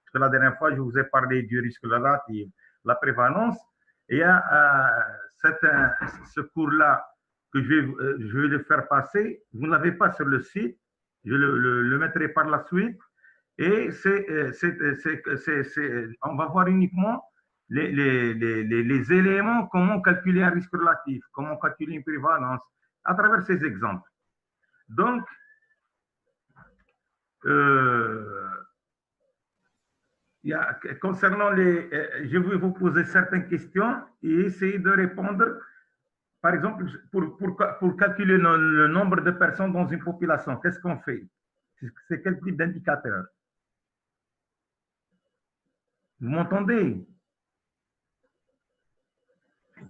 Parce que la dernière fois, je vous ai parlé du risque relatif, la prévalence. Et il y a ce cours-là que je vais le faire passer. Vous ne l'avez pas sur le site. Je le mettrai par la suite. Et on va voir uniquement les éléments, comment calculer un risque relatif, comment calculer une prévalence, à travers ces exemples. Donc, concernant je vais vous poser certaines questions et essayer de répondre. Par exemple, pour calculer le nombre de personnes dans une population, qu'est-ce qu'on fait? C'est quel type d'indicateur? Vous m'entendez?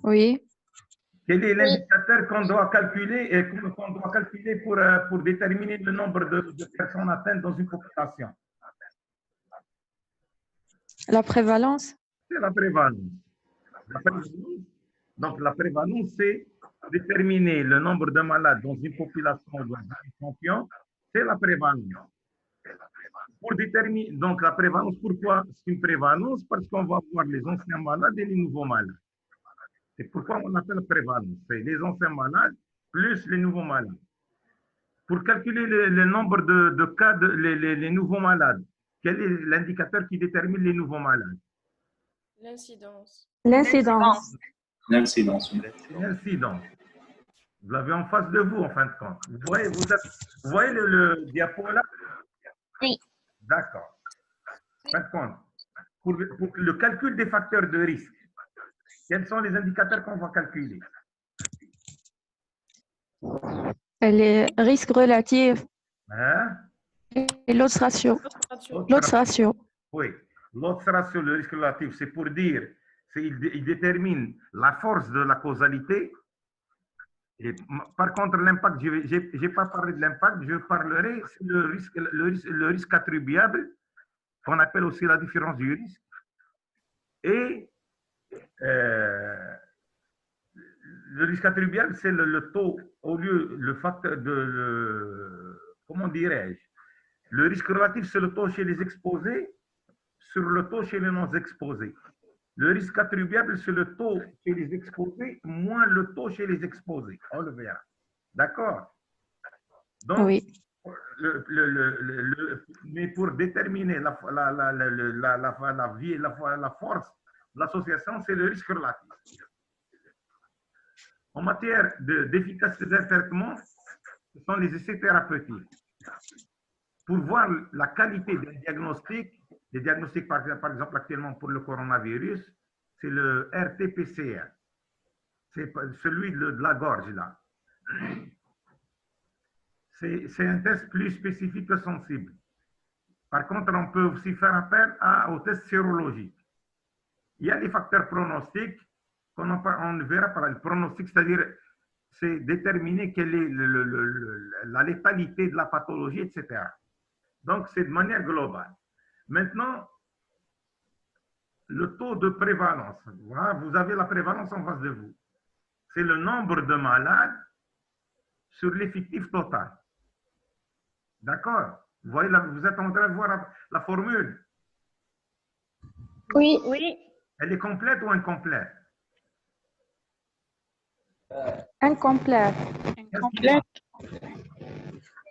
Oui. Quel est l'indicateur qu'on doit calculer pour déterminer le nombre de personnes atteintes dans une population? La prévalence? C'est la prévalence. Donc, la prévalence, c'est déterminer le nombre de malades dans une population ou dans un échantillon. C'est la prévalence. Pour déterminer, donc, la prévalence, pourquoi c'est une prévalence? Parce qu'on va voir les anciens malades et les nouveaux malades. C'est pourquoi on appelle prévalence. C'est les anciens malades plus les nouveaux malades. Pour calculer le nombre de cas, les nouveaux malades, quel est l'indicateur qui détermine les nouveaux malades? L'incidence. L'incidence. L'incidence. L'incidence. Vous l'avez en face de vous, en fin de compte. Vous voyez le diapo là? Oui. D'accord. En fin de compte, pour le calcul des facteurs de risque, quels sont les indicateurs qu'on va calculer? Les risques relatifs Hein? et l'autre ratio. L'autre ratio. Oui. L'autre ratio, le risque relatif, c'est pour dire, il détermine la force de la causalité. Et, par contre, l'impact, je n'ai pas parlé de l'impact, je parlerai le risque attribuable, qu'on appelle aussi la différence du risque. Et le risque attribuable, c'est le taux, au lieu, le facteur comment dirais-je? Le risque relatif, c'est le taux chez les exposés sur le taux chez les non-exposés. Le risque attribuable, c'est le taux chez les exposés moins le taux chez les exposés. On le verra. D'accord? Donc, oui. Mais pour déterminer la force de l'association, c'est le risque relatif. En matière d'efficacité d'un traitement, ce sont les essais thérapeutiques. Pour voir la qualité des diagnostics, par exemple actuellement pour le coronavirus, c'est le RT-PCR. C'est celui de la gorge, là. C'est un test plus spécifique que sensible. Par contre, on peut aussi faire appel au test sérologique. Il y a les facteurs pronostiques qu'on verra par le pronostic, c'est-à-dire c'est déterminer quelle est la létalité de la pathologie, etc. Donc, c'est de manière globale. Maintenant, le taux de prévalence. Voilà, vous avez la prévalence en face de vous. C'est le nombre de malades sur l'effectif total. D'accord? Vous voyez, vous êtes en train de voir la formule. Oui, oui. Elle est complète ou incomplète? Incomplète. Incomplète.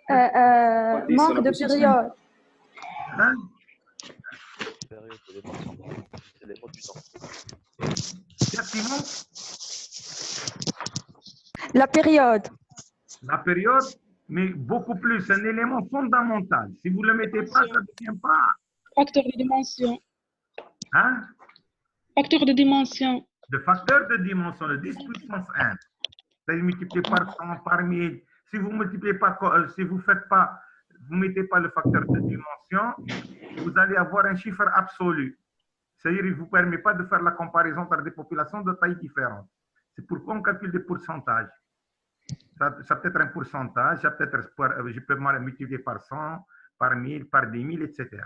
Manque de période. Hein? Qu'est-ce qui manque? La période. La période, mais beaucoup plus, un élément fondamental. Si vous ne le mettez pas, ça ne devient pas. Facteur de dimension. Hein? Facteur de dimension. Le facteur de dimension, le 10 puissance 1. C'est multiplié par 100, par 1000. Si vous multipliez pas, si vous faites pas, vous mettez pas le facteur de dimension, vous allez avoir un chiffre absolu. C'est-à-dire, il ne vous permet pas de faire la comparaison entre des populations de tailles différentes. C'est pourquoi on calcule des pourcentages. Ça peut être un pourcentage, je peux multiplier par 100, par 1000, par 10 000, etc.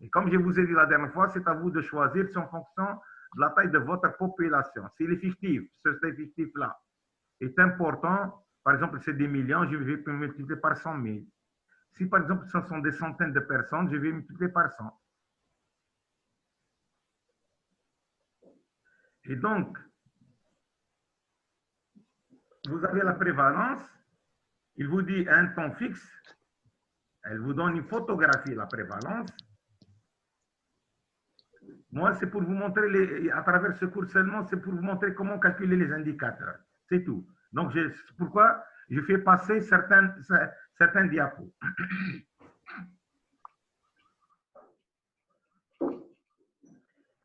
Et comme je vous ai dit la dernière fois, c'est à vous de choisir en fonction de la taille de votre population. Si l'effectif, cet effectif-là est important, par exemple, c'est des millions, je vais multiplier par 100 000. Si, par exemple, ce sont des centaines de personnes, je vais multiplier par 100. Et donc, vous avez la prévalence. Il vous dit un temps fixe. Elle vous donne une photographie de la prévalence. Moi, c'est pour vous montrer, à travers ce cours seulement, c'est pour vous montrer comment calculer les indicateurs. C'est tout. Donc, c'est pourquoi je fais passer certains diapos.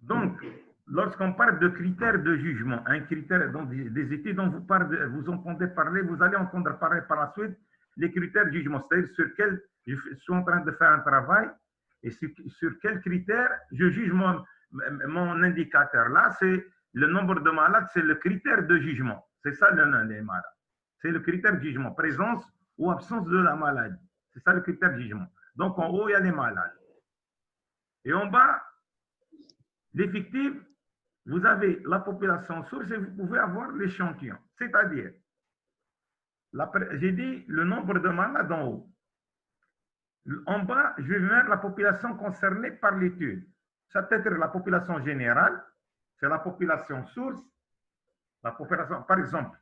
Donc, lorsqu'on parle de critères de jugement, un critère dans des études dont vous entendez parler, vous allez entendre parler par la suite les critères de jugement, c'est-à-dire sur quels je suis en train de faire un travail et sur quels critères je juge mon indicateur. Là, c'est le nombre de malades, c'est le critère de jugement. C'est ça les malades. C'est le critère de jugement, présence ou absence de la maladie. C'est ça le critère de jugement. Donc, en haut, il y a les malades. Et en bas, l'effectif, vous avez la population source et vous pouvez avoir l'échantillon. C'est-à-dire, j'ai dit le nombre de malades en haut. En bas, je vais mettre la population concernée par l'étude. Ça peut être la population générale, c'est la population source. La population, par exemple,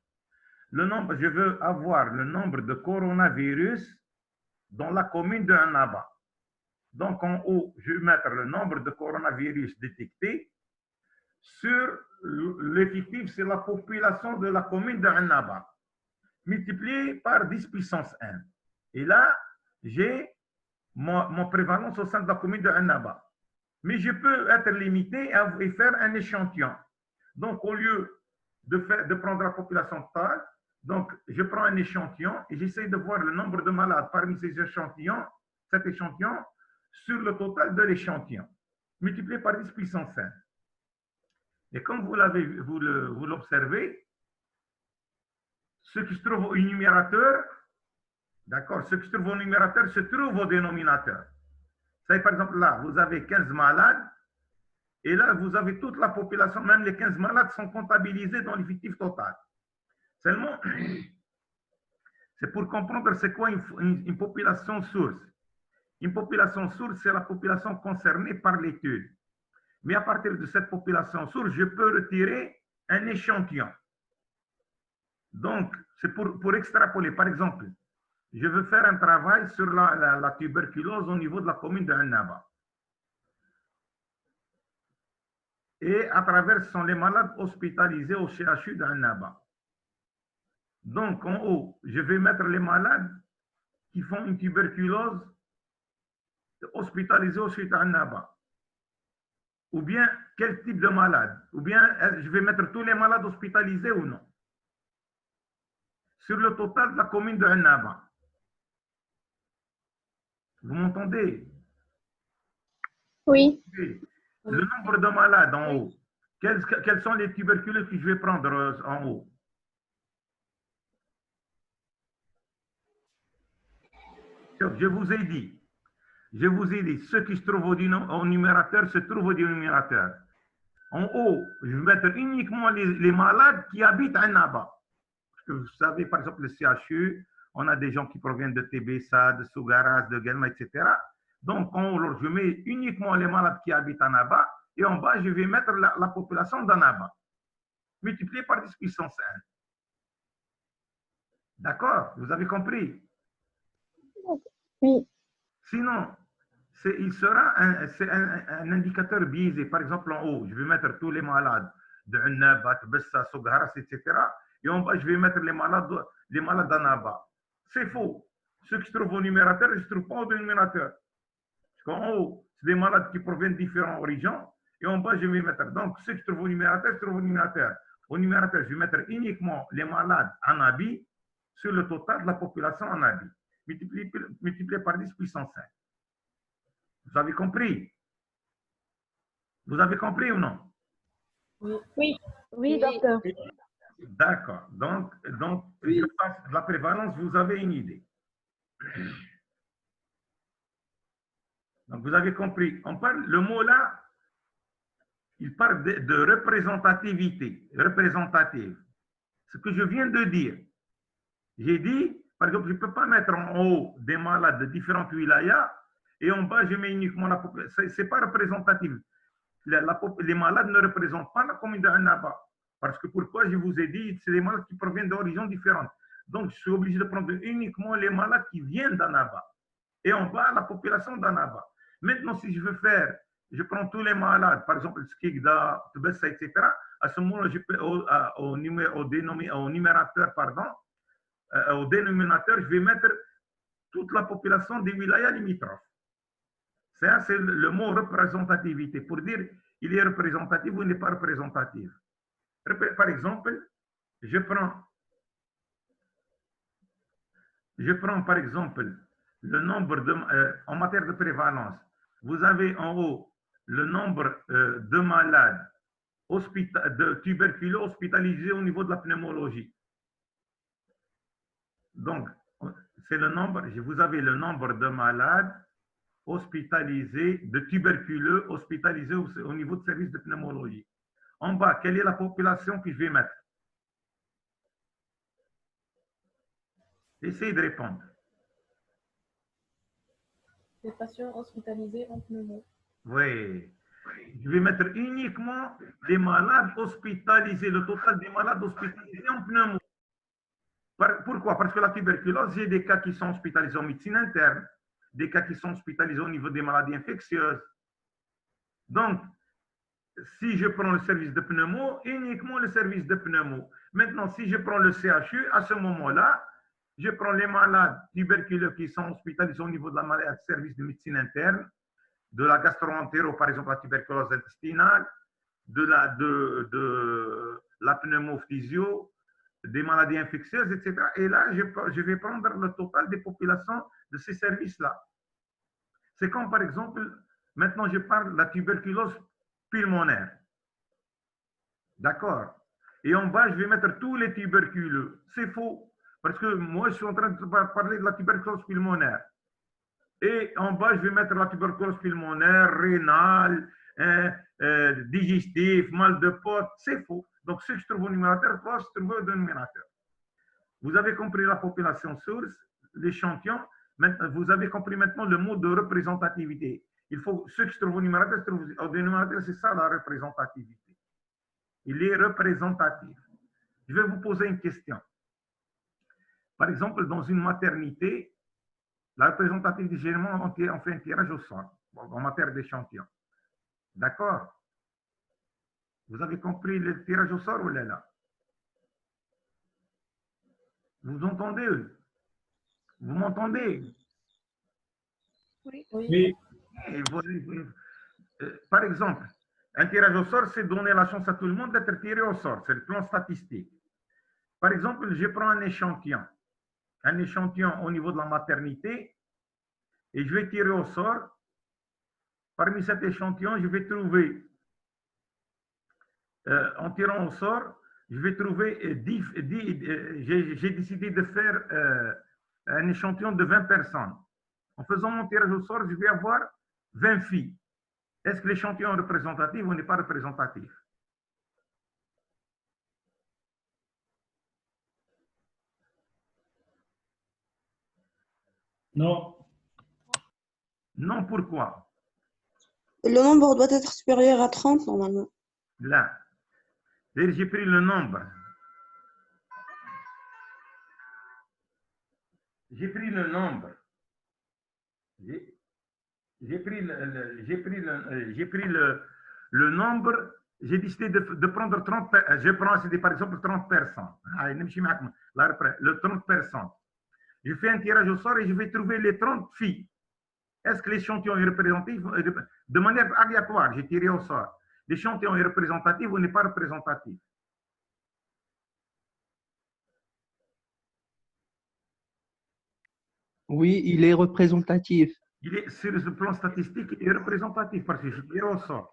je veux avoir le nombre de coronavirus dans la commune de Annaba. Donc, en haut, je vais mettre le nombre de coronavirus détectés. Sur l'effectif, c'est la population de la commune de Annaba, multiplié par 10 puissance 1. Et là, j'ai mon prévalence au sein de la commune de Annaba. Mais je peux être limité et faire un échantillon. Donc, au lieu de prendre la population totale, donc je prends un échantillon et j'essaie de voir le nombre de malades parmi ces échantillons, cet échantillon, sur le total de l'échantillon, multiplié par 10 puissance 5. Et comme vous l'observez, ce qui se trouve au numérateur, d'accord, ce qui se trouve au numérateur se trouve au dénominateur. Ça, par exemple, là, vous avez 15 malades, et là, vous avez toute la population, même les 15 malades sont comptabilisés dans l'effectif total. Seulement, c'est pour comprendre c'est quoi une population source. Une population source, c'est la population concernée par l'étude. Mais à partir de cette population source, je peux retirer un échantillon. Donc, c'est pour extrapoler. Par exemple, je veux faire un travail sur la tuberculose au niveau de la commune de Annaba. Et à travers, ce sont les malades hospitalisés au CHU d'Annaba. Donc, en haut, je vais mettre les malades qui font une tuberculose hospitalisés au CHU d'Annaba. Ou bien, quel type de malade? Ou bien, je vais mettre tous les malades hospitalisés ou non? Sur le total de la commune de Annaba. Vous m'entendez? Oui. Le nombre de malades en haut. Quels sont les tuberculeux que je vais prendre en haut? Je vous ai dit, ceux qui se trouvent au numérateur se trouvent au dénominateur. En haut, je vais mettre uniquement les malades qui habitent à Annaba. Parce que vous savez, par exemple, le CHU, on a des gens qui proviennent de Tébessa, de Sougaras, de Guelma, etc. Donc, en haut, je mets uniquement les malades qui habitent à Annaba. Et en bas, je vais mettre la population d'Annaba, multipliée par 10 puissance 1. D'accord? Vous avez compris? Oui. Sinon, il sera un indicateur biaisé. Par exemple, en haut, je vais mettre tous les malades de Annaba, Tébessa, Sougaras, etc. Et en bas, je vais mettre les malades d'Annaba. C'est faux. Ceux qui se trouvent au numérateur, ils ne se trouvent pas au dénominateur. Parce qu'en haut, c'est des malades qui proviennent de différentes origines. Et en bas, je vais mettre. Donc, ceux qui se trouvent au numérateur, se trouvent au numérateur. Au numérateur, je vais mettre uniquement les malades en habit sur le total de la population en habit, multiplié par 10 puissance 5. Vous avez compris? Vous avez compris ou non? Oui. Oui, docteur. D'accord. Donc, je passe de la prévalence, vous avez une idée. Donc, vous avez compris. Le mot là, il parle de représentativité, représentative. Ce que je viens de dire. J'ai dit, par exemple, je ne peux pas mettre en haut des malades de différentes wilayas et en bas, je mets uniquement la population. Ce n'est pas représentatif. les malades ne représentent pas la commune d'Annaba. Parce que pourquoi je vous ai dit, c'est des malades qui proviennent d'horizons différentes. Donc, je suis obligé de prendre uniquement les malades qui viennent d'Annaba. Et en bas, la population d'Annaba. Maintenant, si je veux faire, je prends tous les malades, par exemple, Skigda, Tbessa, etc. À ce moment-là, je peux, au numérateur, pardon, au dénominateur, je vais mettre toute la population des wilayas limitrophes. Ça, c'est le mot représentativité, pour dire il est représentatif ou il n'est pas représentatif. Par exemple, je prends par exemple le nombre en matière de prévalence. Vous avez en haut le nombre de malades de tuberculeux hospitalisés au niveau de la pneumologie. Donc, c'est le nombre, vous avez le nombre de malades hospitalisés, de tuberculeux hospitalisés au niveau de service de pneumologie. En bas, quelle est la population que je vais mettre? Essayez de répondre. Les patients hospitalisés en pneumo. Oui. Je vais mettre uniquement les malades hospitalisés, le total des malades hospitalisés en pneumo. Pourquoi? Parce que la tuberculose, j'ai des cas qui sont hospitalisés en médecine interne, des cas qui sont hospitalisés au niveau des maladies infectieuses. Donc, si je prends le service de pneumo, uniquement le service de pneumo. Maintenant, si je prends le CHU, à ce moment-là, je prends les malades tuberculeux qui sont hospitalisés au niveau de la maladie, service de médecine interne, de la gastroentéro, par exemple la tuberculose intestinale, de la pneumophysio, des maladies infectieuses, etc. Et là, je vais prendre le total des populations de ces services-là. C'est comme, par exemple, maintenant je parle de la tuberculose pulmonaire. D'accord? Et en bas, je vais mettre tous les tuberculeux. C'est faux. Parce que moi, je suis en train de parler de la tuberculose pulmonaire. Et en bas, je vais mettre la tuberculose pulmonaire, rénale, digestif, mal de pote. C'est faux. Donc, ce que je trouve au numérateur, je trouve au dénominateur. Vous avez compris la population source, l'échantillon. Vous avez compris maintenant le mot de représentativité. Il faut, ce que je trouve au numérateur, je trouve au dénominateur, c'est ça la représentativité. Il est représentatif. Je vais vous poser une question. Par exemple, dans une maternité, la représentativité, généralement, on fait un tirage au sort en matière d'échantillon. D'accord? Vous avez compris le tirage au sort ou là? Vous entendez? Vous m'entendez? Oui. Oui. Par exemple, un tirage au sort, c'est donner la chance à tout le monde d'être tiré au sort. C'est le plan statistique. Par exemple, je prends un échantillon au niveau de la maternité et je vais tirer au sort. Parmi cet échantillon, je vais trouver, en tirant au sort, je vais trouver j'ai décidé de faire un échantillon de 20 personnes. En faisant mon tirage au sort, je vais avoir 20 filles. Est-ce que l'échantillon est représentatif ou n'est pas représentatif? Non. Non, pourquoi? Le nombre doit être supérieur à 30 normalement. Là. J'ai pris le nombre. J'ai pris le nombre. J'ai pris le nombre. J'ai décidé de prendre 30. Je prends par exemple 30 personnes. Le 30 personnes. Je fais un tirage au sort et je vais trouver les 30 filles. Est-ce que l'échantillon est représentatif? De manière aléatoire, j'ai tiré au sort. L'échantillon est représentatif ou n'est pas représentatif? Oui, il est représentatif Il est, sur le plan statistique, il est représentatif parce que j'ai tiré au sort.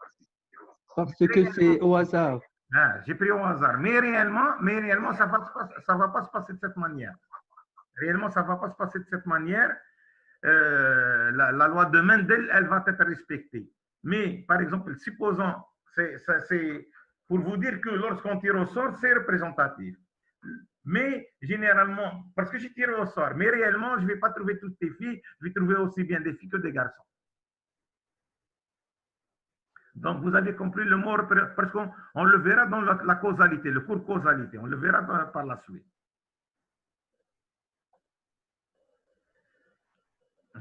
parce que c'est au hasard. Ah, j'ai pris au hasard. Mais réellement ça ne va pas se passer de cette manière. Réellement, ça ne va pas se passer de cette manière. La loi de Mendel, elle va être respectée. Mais, par exemple, supposons, c'est pour vous dire que lorsqu'on tire au sort, c'est représentatif. Mais généralement, parce que j'ai tiré au sort, mais réellement, je ne vais pas trouver toutes les filles, je vais trouver aussi bien des filles que des garçons. Donc, vous avez compris le mot, parce qu'on le verra dans la causalité, le cours causalité. On le verra par la suite.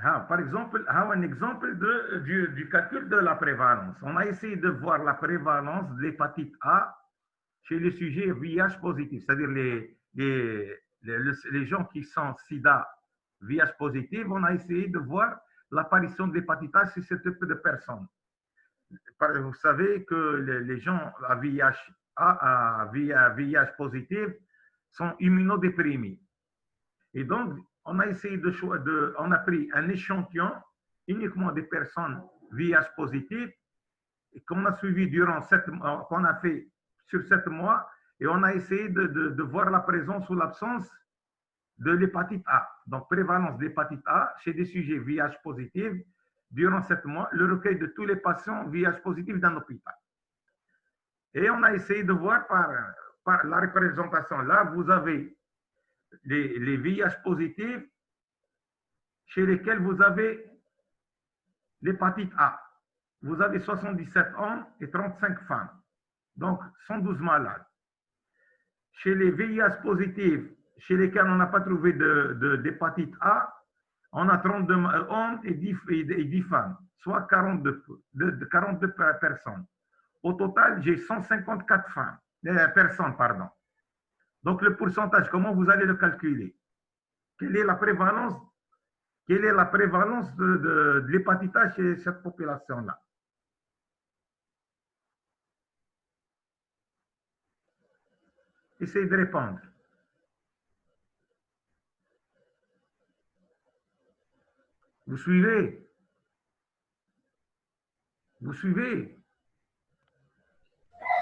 Par exemple, un exemple du calcul de la prévalence. On a essayé de voir la prévalence de l'hépatite A chez les sujets VIH positifs, c'est-à-dire les gens qui sont SIDA VIH positif. On a essayé de voir l'apparition de l'hépatite A chez ce type de personnes. Vous savez que les gens à VIH positif sont immunodéprimés. Et donc, on a essayé on a pris un échantillon uniquement des personnes VIH positives et qu'on a suivi durant 7 mois, qu'on a fait sur 7 mois, et on a essayé de voir la présence ou l'absence de l'hépatite A. Donc, prévalence d'hépatite A chez des sujets VIH positifs durant 7 mois, le recueil de tous les patients VIH positifs d'un hôpital. Et on a essayé de voir par la représentation. Là, vous avez les VIH positifs chez lesquels vous avez l'hépatite A. Vous avez 77 hommes et 35 femmes. Donc, 112 malades. Chez les VIH positifs, chez lesquels on n'a pas trouvé d'hépatite A, on a 32 hommes et 10 femmes, soit 42 personnes. Au total, j'ai 154 personnes, pardon. Donc, le pourcentage, comment vous allez le calculer? Quelle est la prévalence de l'hépatite A chez cette population-là? Essayez de répondre. Vous suivez? Vous suivez?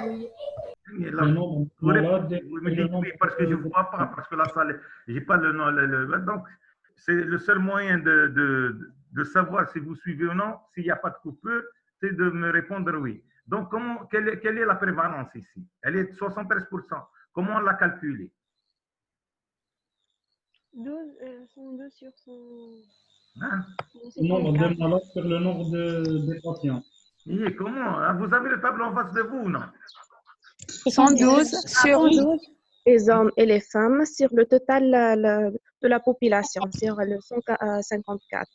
Oui. Là, vous me dites oui parce que je ne vois pas, parce que la salle, je n'ai pas le nom. Donc, c'est le seul moyen de savoir si vous suivez ou non, s'il n'y a pas de coupure, c'est de me répondre oui. Donc, quelle est la prévalence ici? Elle est de 73%. Comment on l'a calculée? 102 sur 100. Hein? Le nombre de malades sur le nombre des patients. Et comment? Vous avez le tableau en face de vous ou non? 112 sur 112. Les hommes et les femmes sur le total de la population, sur le 154.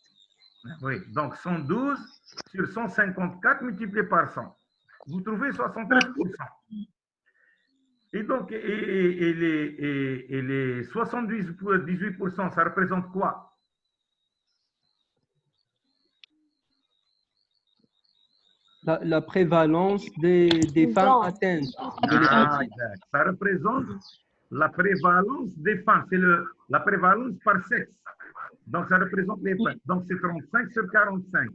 Oui, donc 112 sur 154 multiplié par 100. Vous trouvez 73%. Et donc, et les 78%, ça représente quoi? La prévalence des femmes atteintes de l'hépatite. Exact. Ça représente la prévalence des femmes. C'est la prévalence par sexe. Donc, ça représente les femmes. Donc, c'est 35 sur 45.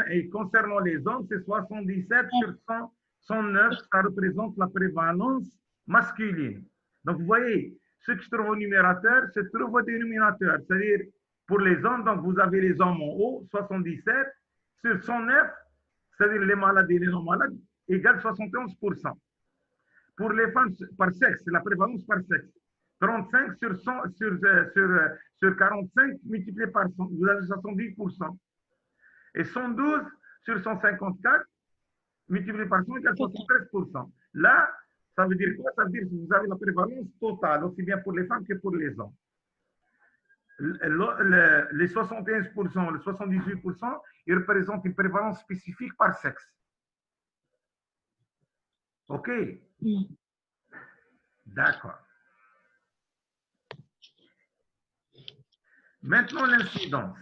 Et concernant les hommes, c'est 77 sur 109. Ça représente la prévalence masculine. Donc, vous voyez, ce qui se trouve au numérateur se trouve au dénominateur. C'est-à-dire, pour les hommes, donc vous avez les hommes en haut, 77 sur 109, c'est-à-dire les malades et les non-malades, égale 71%. Pour les femmes, par sexe, c'est la prévalence par sexe. 35 sur 45 multiplié par 100, vous avez 70%. Et 112 sur 154 multiplié par 100 égale 73%. Là, ça veut dire quoi? Ça veut dire que vous avez la prévalence totale, aussi bien pour les femmes que pour les hommes. Les 71%, les 78%, ils représentent une prévalence spécifique par sexe. OK? D'accord. Maintenant, l'incidence.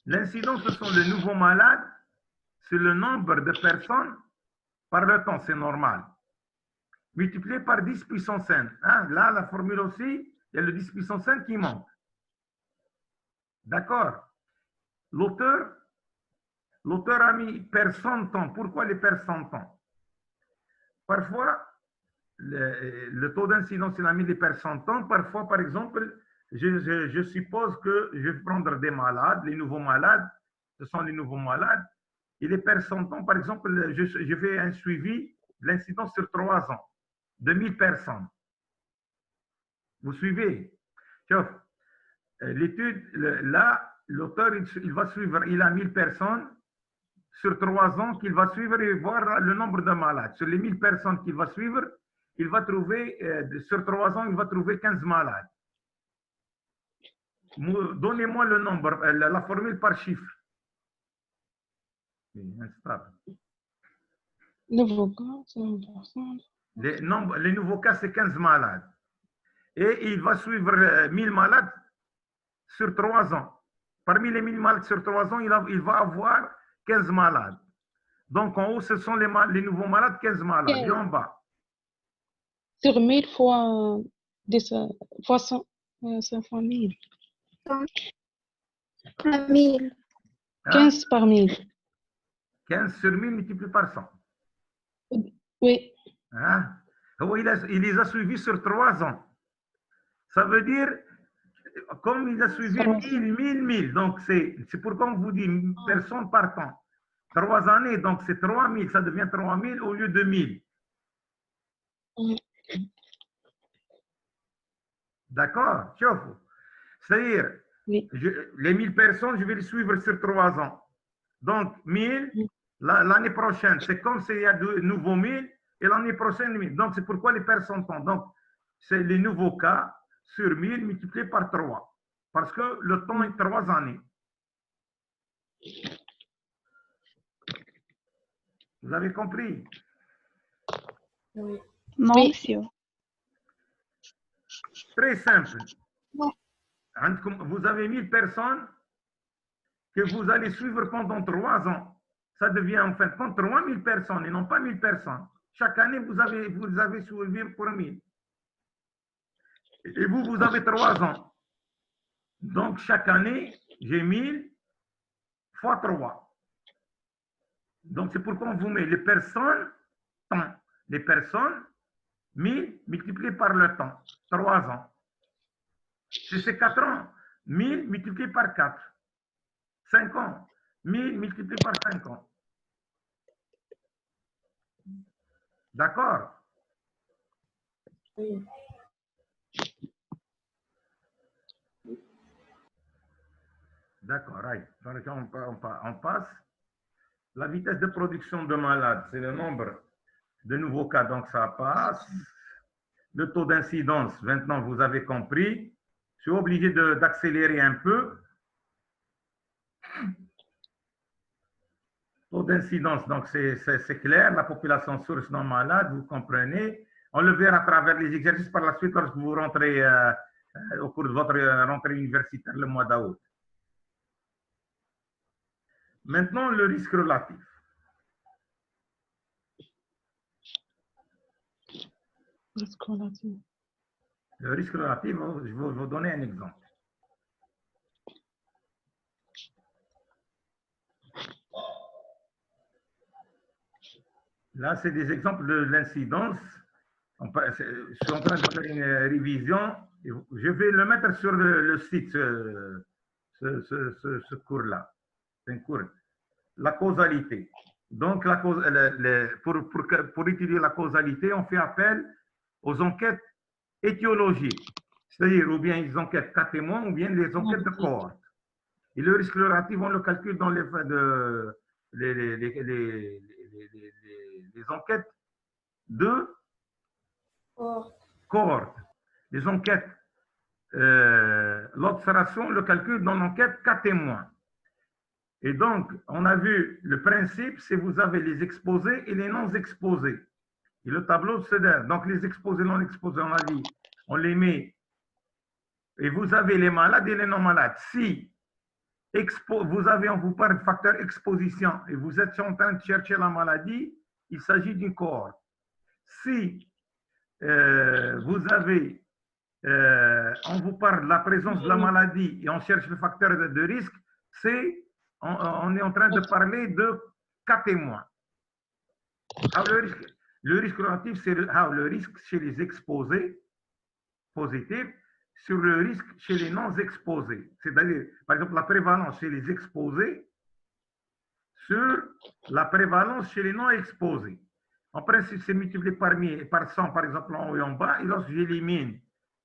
L'incidence, ce sont les nouveaux malades, c'est le nombre de personnes par le temps, c'est normal. Multiplié par 10 puissance 5. Hein? Là, la formule aussi, il y a le 10 puissance 5 qui manque. D'accord? L'auteur a mis per 100 ans. Pourquoi les per 100 ans? Parfois, le taux d'incidence, il a mis les per 100 ans. Parfois, par exemple, je suppose que je vais prendre des malades, les nouveaux malades, ce sont les nouveaux malades. Et les per 100 ans, par exemple, je fais un suivi de l'incidence sur 3 ans, de 1000 personnes. Vous suivez? L'étude, là, l'auteur, il va suivre, il a 1000 personnes sur 3 ans qu'il va suivre et voir le nombre de malades. Sur les 1000 personnes qu'il va suivre, il va trouver, sur 3 ans, il va trouver 15 malades. Donnez-moi le nombre, la formule par chiffre. Instable. Nouveau cas, 100%. Les nouveaux cas, c'est 15 malades. Et il va suivre 1000 malades sur 3 ans. Parmi les 1000 malades sur 3 ans, il va avoir 15 malades. Donc, en haut, ce sont les nouveaux malades, 15 malades. Et en bas? Sur 1000 fois 100 fois 1000. 1000. 15 par 1000. 15 sur 1000 multiplié par 100. Oui. Hein? Il les a suivis sur 3 ans. Ça veut dire, comme il a suivi 1000, donc c'est pourquoi on vous dit personne par temps. 3 années, donc c'est 3000, ça devient 3000 au lieu de 1000. D'accord? C'est-à-dire, les 1000 personnes, je vais les suivre sur 3 ans. Donc, 1000, l'année prochaine, c'est comme s'il y a de nouveaux 1000, et l'année prochaine, 1000. Donc, c'est pourquoi les personnes tombent. Donc, c'est les nouveaux cas sur 1000 multiplié par 3. Parce que le temps est 3 années. Vous avez compris? Oui. Non, monsieur. Très simple. Vous avez 1000 personnes que vous allez suivre pendant 3 ans. Ça devient en fin de compte 3000 personnes et non pas 1000 personnes. Chaque année, vous avez suivi pour 1000. Et vous avez 3 ans. Donc, chaque année, j'ai 1000 fois 3. Donc, c'est pourquoi on vous met les personnes, temps. Les personnes, 1000 multiplié par le temps, 3 ans. Si c'est 4 ans, 1000 multiplié par 4. 5 ans, 1000 multiplié par 5 ans. D'accord? Oui. D'accord, right. Donc, on passe. La vitesse de production de malades, c'est le nombre de nouveaux cas, donc ça passe. Le taux d'incidence, maintenant vous avez compris. Je suis obligé d'accélérer un peu. Taux d'incidence, donc c'est clair, la population source non malade, vous comprenez. On le verra à travers les exercices par la suite lorsque vous rentrez au cours de votre rentrée universitaire le mois d'août. Maintenant, le risque relatif. Le risque relatif, je vais vous donner un exemple. Là, c'est des exemples de l'incidence. Je suis en train de faire une révision. Je vais le mettre sur le site, ce cours-là. C'est un cours. La causalité. Donc, pour étudier la causalité, on fait appel aux enquêtes étiologiques, c'est-à-dire ou bien les enquêtes cas témoins ou bien les enquêtes de cohorte. Et le risque relatif, on le calcule dans les enquêtes de cohorte. Les enquêtes, l'observation, le calcul dans l'enquête cas témoins. Et donc, on a vu le principe, c'est vous avez les exposés et les non exposés. Et le tableau, c'est donc les exposés, non exposés, on a dit, on les met. Et vous avez les malades et les non malades. Si on vous parle de facteur exposition et vous êtes en train de chercher la maladie, il s'agit d'une cohorte. Si vous avez, on vous parle de la présence de la maladie et on cherche le facteur de risque, on est en train de parler de cas témoins. Le risque relatif, c'est le risque chez les exposés positifs sur le risque chez les non exposés. C'est-à-dire, par exemple, la prévalence chez les exposés sur la prévalence chez les non exposés. En principe, c'est multiplié par 100, par exemple, en haut et en bas. Et lorsque j'élimine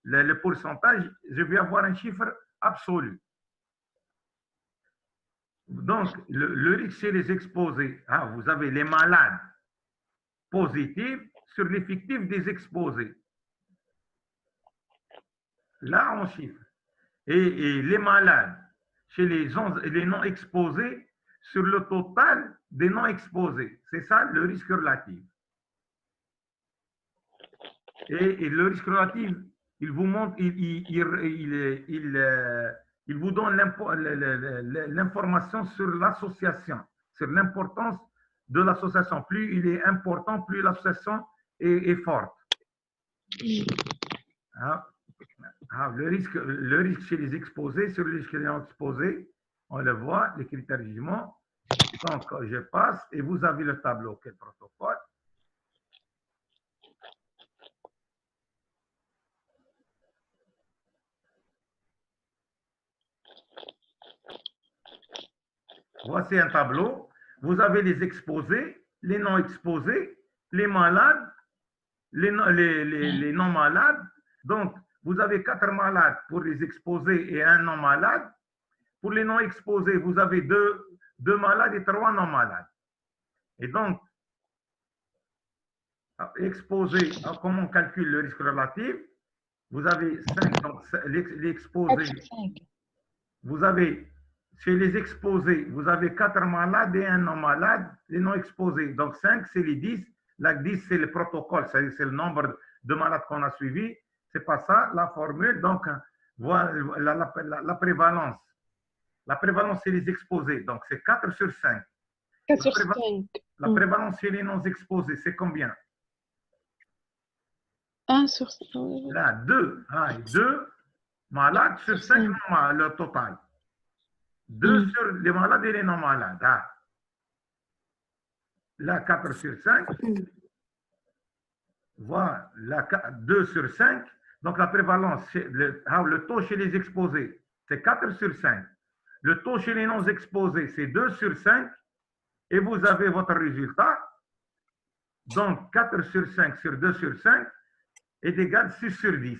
le pourcentage, je vais avoir un chiffre absolu. Donc, le risque chez les exposés, vous avez les malades positifs sur l'effectif des exposés. Là, on chiffre. Et les malades chez les non exposés sur le total des non exposés. C'est ça le risque relatif. Et le risque relatif, il vous montre, il vous donne l'information sur l'association, sur l'importance de l'association. Plus il est important, plus l'association est forte. Le risque chez les exposés, sur le risque chez les non exposés, on le voit, les critères de jugement. Donc, je passe et vous avez le tableau, quel protocole. Voici un tableau. Vous avez les exposés, les non exposés, les malades, les non malades. Donc, vous avez 4 malades pour les exposés et un non malade. Pour les non exposés, vous avez 2 malades et 3 non malades. Et donc, exposé, comment on calcule le risque relatif? Vous avez 5, donc les exposés. Vous avez, chez les exposés, vous avez 4 malades et un non malade, les non exposés. Donc 5, c'est les 10. La 10, c'est le protocole, c'est le nombre de malades qu'on a suivis. C'est pas ça, la formule. Donc, voilà la prévalence. La prévalence, c'est les exposés. Donc, c'est 4 sur 5. 4 sur 5. La prévalence chez les non exposés, c'est combien? 1 sur 5. Là, 2. 2 malades sur 5, le total. 2 sur les malades et les non malades. Là, 4 sur 5. Voilà, 2 sur 5. Donc, la prévalence, le taux chez les exposés, c'est 4 sur 5. Le taux chez les non exposés, c'est 2 sur 5. Et vous avez votre résultat. Donc, 4 sur 5 sur 2 sur 5 est égal à 6 sur 10.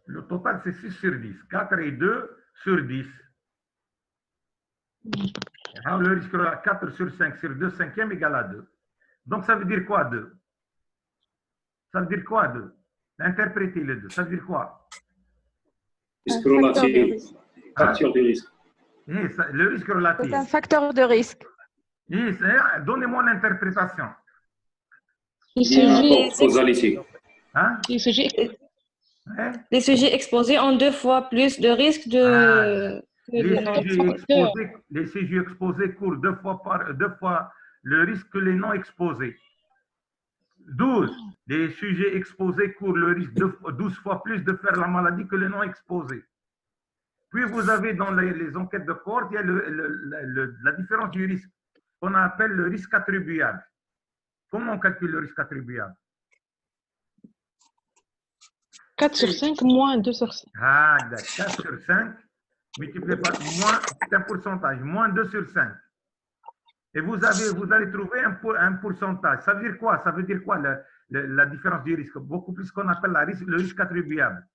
Le total, c'est 6 sur 10. 4 et 2 sur 10. Alors, le risque 4 sur 5 sur 2 cinquièmes égale à 2. Donc, ça veut dire quoi 2? Ça veut dire quoi 2? Interprétez les deux. Ça veut dire quoi? Risque relatif. Facteur de risque. Le risque relatif. C'est un facteur de risque. Donnez-moi l'interprétation. Causalité. Les sujets exposés ont 2 fois plus de risques de... Les sujets exposés courent 2 fois le risque que les non exposés. 12. Les sujets exposés courent le risque 12 fois plus de faire la maladie que les non exposés. Puis vous avez dans les enquêtes de cohorte, il y a la différence du risque qu'on appelle le risque attribuable. Comment on calcule le risque attribuable? 4 sur 5 moins 2 sur 5. 4 sur 5 multiplié par moins, c'est un pourcentage, moins 2 sur 5. Et vous allez trouver un pourcentage. Ça veut dire quoi? Ça veut dire quoi la différence du risque? Beaucoup plus qu'on appelle le risque attribuable.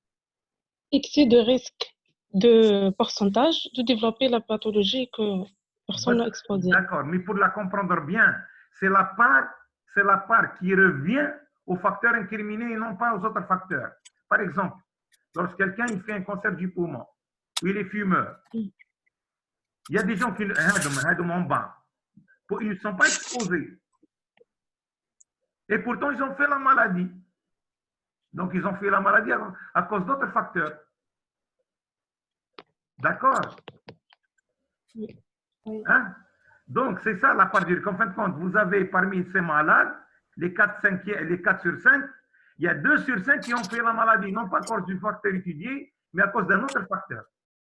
Excès de risque de pourcentage de développer la pathologie que personne n'a exposée. D'accord, mais pour la comprendre bien, c'est la part qui revient aux facteurs incriminés et non pas aux autres facteurs. Par exemple, lorsque quelqu'un fait un cancer du poumon, ou il est fumeur, il y a des gens qui en bas. Ils ne sont pas exposés. Et pourtant, ils ont fait la maladie. Donc, ils ont fait la maladie à cause d'autres facteurs. D'accord? Hein? Donc, c'est ça la part du risque. En fin de compte, vous avez parmi ces malades, les 4 sur 5, il y a 2 sur 5 qui ont fait la maladie, non pas à cause du facteur étudié, mais à cause d'un autre facteur.